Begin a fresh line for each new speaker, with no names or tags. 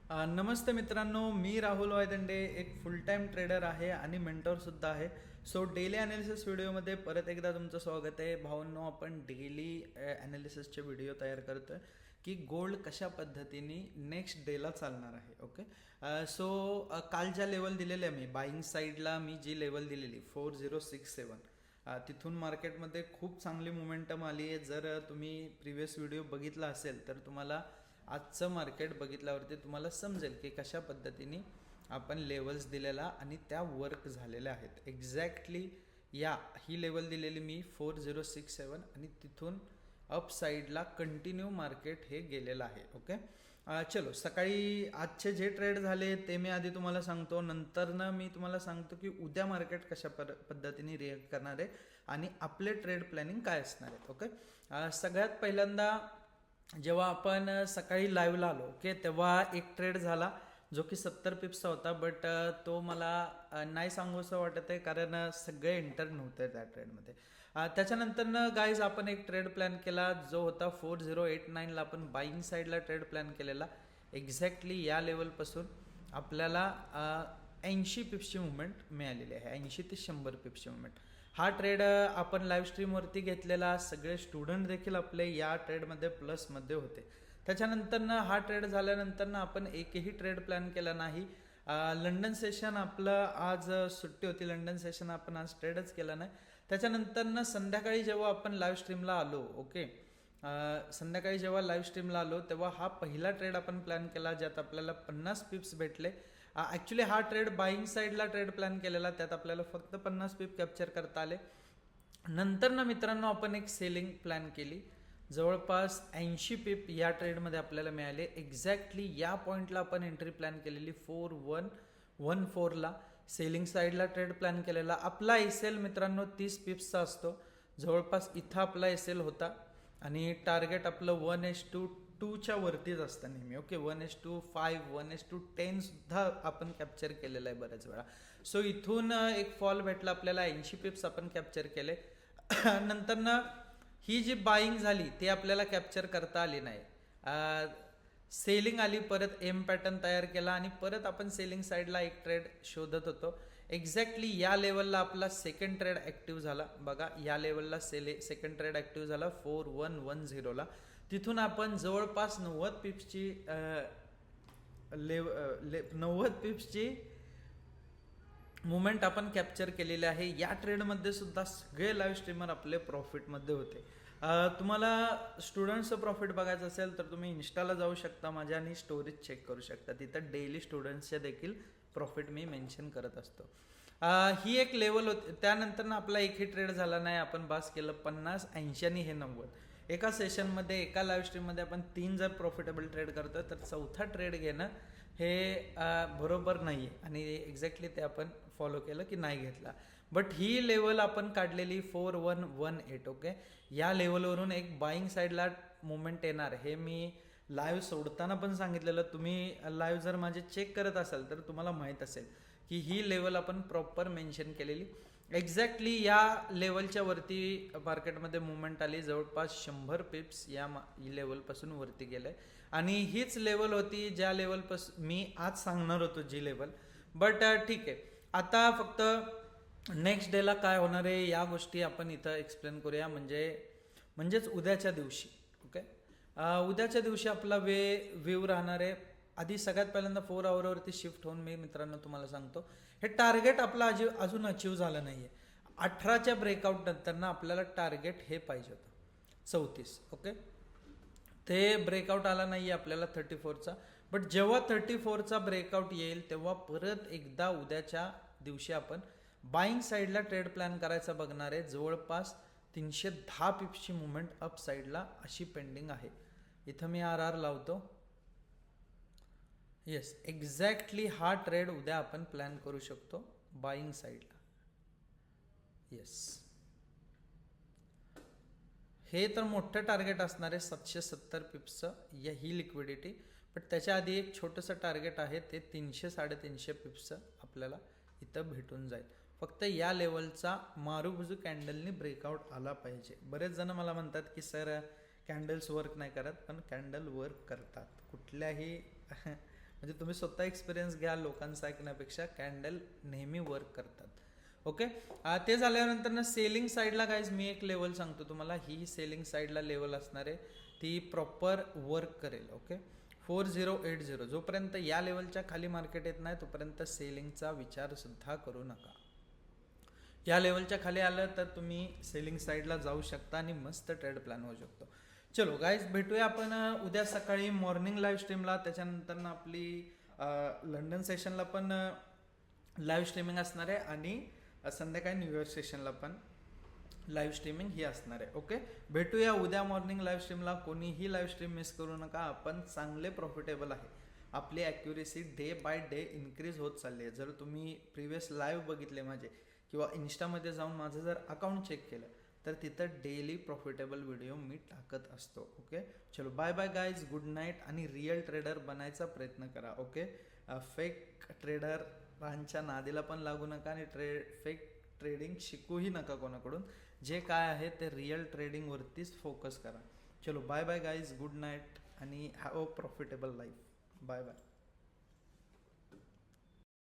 नमस्ते मित्रांनो, मी राहुल वायदंडे एक फुल time trader आहे आणि मेंटॉरसुद्धा आहे. सो डेली ॲनालिसिस व्हिडिओमध्ये परत एकदा तुमचं स्वागत आहे. भावांनो, आपण डेली ॲनालिसिसचे व्हिडिओ तयार करतो आहे की गोल्ड कशा पद्धतीने नेक्स्ट डेला चालणार आहे. ओके. सो काल ज्या लेवल दिलेल्या मी बाईंग साईडला मी जी लेवल दिलेली 4067, तिथून मार्केटमध्ये खूप चांगली मोमेंटम आली आहे. जर तुम्ही प्रिव्हियस व्हिडिओ बघितला असेल तर तुम्हाला आजचं मार्केट बघितल्यावरती तुम्हाला समजेल की कशा पद्धतीने आपण लेवल्स दिलेला आणि त्या वर्क झालेल्या आहेत. एक्झॅक्टली ही लेवल दिलेली मी 4067 आणि तिथून अप साईडला कंटिन्यू मार्केट हे गेलेलं आहे. ओके. चलो, सकाळी आजचे जे ट्रेड झाले ते मी आधी तुम्हाला सांगतो, नंतरनं मी तुम्हाला सांगतो की उद्या मार्केट कशा पद्धतीने रिॲक्ट करणार आहे आणि आपले ट्रेड प्लॅनिंग काय असणार आहेत. ओके. सगळ्यात पहिल्यांदा जेव्हा आपण सकाळी लाईव्हला आलो, ओके, तेव्हा एक ट्रेड झाला जो की 70 पिप्सचा होता. बट तो मला नाही सांगूसं वाटत आहे कारण सगळे एंटर नव्हते त्या ट्रेडमध्ये. त्याच्यानंतरनं गाईज आपण एक ट्रेड प्लॅन केला जो होता 4089ला. आपण बाईंग साईडला ट्रेड प्लॅन केलेला. एक्झॅक्टली या लेवलपासून आपल्याला 80 पिप्सची मुवमेंट मिळालेली आहे. 80 ते 100 पिप्सची मुवमेंट. हा ट्रेड आपण लाईव्ह स्ट्रीमवरती घेतलेला. सगळे स्टुडंट देखील आपले या ट्रेडमध्ये प्लसमध्ये होते. त्याच्यानंतरनं हा ट्रेड झाल्यानंतरनं आपण एकही ट्रेड प्लॅन केला नाही. लंडन सेशन आपलं आज सुट्टी होती. लंडन सेशन आपण आज ट्रेडच केला नाही. त्याच्यानंतरनं संध्याकाळी जेव्हा आपण लाईव्ह स्ट्रीमला आलो, ओके, संध्याकाळी जेव्हा लाईव्ह स्ट्रीमला आलो तेव्हा हा पहिला ट्रेड आपण प्लॅन केला ज्यात आपल्याला 50 पिप्स भेटले. ॲक्च्युली हा ट्रेड बाईंग साईडला ट्रेड प्लॅन केलेला, त्यात आपल्याला फक्त 50 पिप कॅप्चर करता आले. नंतर ना मित्रांनो आपण एक सेलिंग प्लॅन केली. जवळपास 80 पिप या ट्रेडमध्ये आपल्याला मिळाले. एक्झॅक्टली या पॉईंटला आपण एंट्री प्लॅन केलेली 4114ला. सेलिंग साईडला ट्रेड प्लॅन केलेला. आपला एल मित्रांनो 30 पिप्सचा असतो. जवळपास इथं आपला एल होता आणि टार्गेट आपलं 1:2च्या वरतीच असतं नेहमी. ओके. 1:5, 1:10 सुद्धा आपण कॅप्चर केलेलं आहे बऱ्याच वेळा. सो इथून एक फॉल भेटला आपल्याला. 80 पिप्स आपण कॅप्चर केले. नंतरनं ही जी बाईंग झाली ती आपल्याला कॅप्चर करता आली नाही. सेलिंग आली, परत एम पॅटर्न तयार केला आणि परत आपण सेलिंग साईडला एक ट्रेड शोधत होतो. एक्झॅक्टली या लेवलला आपला सेकंड ट्रेड ॲक्टिव्ह झाला. बघा, या लेवलला सेकंड ट्रेड ॲक्टिव्ह झाला 4110ला. तिथून आपण जवळपास 90 पिप्सची 90 पिप्सची मुवमेंट आपण कॅप्चर केलेले आहे. या ट्रेडमध्ये सुद्धा सगळे लाईव्ह स्ट्रीमर आपले प्रॉफिटमध्ये होते. तुम्हाला स्टुडंट्सचं प्रॉफिट बघायचं असेल तर तुम्ही इन्स्टाला जाऊ शकता माझ्या आणि स्टोरीज चेक करू शकता. तिथं डेली स्टुडंट्सचे देखील प्रॉफिट मी मेन्शन करत असतो. ही एक लेवल होती. त्यानंतर आपला एकही ट्रेड झाला नाही. आपण बास केलं 50, 80 आणि हे 90. एका सेशनमध्ये एका लाईव्ह स्ट्रीममध्ये आपण 3 जर प्रॉफिटेबल ट्रेड करतो तर चौथा ट्रेड घेणं हे बरोबर नाही आहे आणि एक्झॅक्टली ते आपण फॉलो केलं की नाही घेतला. बट ही लेवल आपण काढलेली 4118. ओके. या लेवलवरून एक बाईंग साईडला मुवमेंट येणार हे मी लाईव्ह सोडताना पण सांगितलेलं. तुम्ही लाईव्ह जर माझे चेक करत असाल तर तुम्हाला माहीत असेल की ही लेवल आपण प्रॉपर मेन्शन केलेली. एक्झॅक्टली या लेवलच्या वरती मार्केटमध्ये मुवमेंट आली. जवळपास 100 पिप्स या लेवलपासून वरती गेलं आहे आणि हीच लेवल होती ज्या लेवलपासून मी आज सांगणार होतो जी लेवल. बट ठीक आहे, आता फक्त नेक्स्ट डेला काय होणार आहे या गोष्टी आपण इथं एक्सप्लेन करूया. म्हणजेच उद्याच्या दिवशी. ओके. उद्याच्या दिवशी आपला व्ह्यू राहणार आहे. आधी सगळ्यात पहिल्यांदा 4 आवरवरती शिफ्ट होऊन मी मित्रांनो तुम्हाला सांगतो, हे टार्गेट आपलं अजून अचीव झालं नाही आहे. 18च्या ब्रेकआउट नंतरनं आपल्याला टार्गेट हे पाहिजे होतं 34. ओके. ते ब्रेकआउट आला नाही आहे आपल्याला 34चा. बट जेव्हा 34चा ब्रेकआउट येईल तेव्हा परत एकदा उद्याच्या दिवशी आपण बाईंग साईडला ट्रेड प्लॅन करायचा बघणार आहे. जवळपास 310 पिप्सची मुवमेंट अप साईडला अशी पेंडिंग आहे. इथं मी RR लावतो. येस, एक्झॅक्टली हा ट्रेड उद्या आपण प्लॅन करू शकतो बाईंग साईडला. येस, हे तर मोठं टार्गेट असणार आहे 770 पिप्सचं ही लिक्विडिटी. बट त्याच्या आधी एक छोटंसं टार्गेट आहे ते 300-350 पिप्सचं आपल्याला इथं भेटून जाईल. फक्त या लेवलचा मारुबुजू कॅन्डलनी ब्रेकआउट आला पाहिजे. बरेच जण मला म्हणतात की सर कॅन्डल्स वर्क नाही करत, पण कॅन्डल वर्क करतात. कुठल्याही म्हणजे तुम्ही स्वतः एक्सपिरियन्स घ्या, लोकांचा ऐकण्यापेक्षा कॅन्डल नेहमी वर्क करतात. ओके, ते झाल्यानंतर ना सेलिंग साईडला गाईज मी एक लेवल सांगतो तुम्हाला. ही सेलिंग साईडला लेवल असणार आहे, ती प्रॉपर वर्क करेल. ओके, 4080 जोपर्यंत या लेवलच्या खाली मार्केट येत नाही तोपर्यंत सेलिंगचा विचार सुद्धा करू नका. या लेवलच्या खाली आलं तर तुम्ही सेलिंग साईडला जाऊ शकता आणि मस्त ट्रेड प्लॅन होऊ शकतो. चलो गाईज, भेटूया आपण उद्या सकाळी मॉर्निंग लाईव्ह स्ट्रीमला. त्याच्यानंतर ना आपली लंडन सेशनला पण लाईव्ह स्ट्रीमिंग असणार आहे आणि संध्याकाळी न्यूयॉर्क सेशनला पण लाईव्ह स्ट्रीमिंग ही असणार आहे. ओके, भेटूया उद्या मॉर्निंग लाईव्ह स्ट्रीमला. कोणीही लाईव्ह स्ट्रीम मिस करू नका. आपण चांगले प्रॉफिटेबल आहे. आपली accuracy day by day increase होत चालली आहे. जर तुम्ही प्रिव्हियस लाईव्ह बघितले माझे किंवा इन्स्टामध्ये जाऊन माझं जर अकाउंट चेक केलं तर तिथं डेली प्रॉफिटेबल व्हिडिओ मी टाकत असतो. ओके, चलो bye bye guys, good night. आणि रिअल ट्रेडर बनायचा प्रयत्न करा. ओके, फेक ट्रेडरांच्या नादीला पण लागू नका आणि फेक ट्रेडिंग शिकूही नका कोणाकडून. जे काय आहे ते रिअल ट्रेडिंगवरतीच फोकस करा. चलो bye bye guys, good night आणि have a profitable life. Bye bye.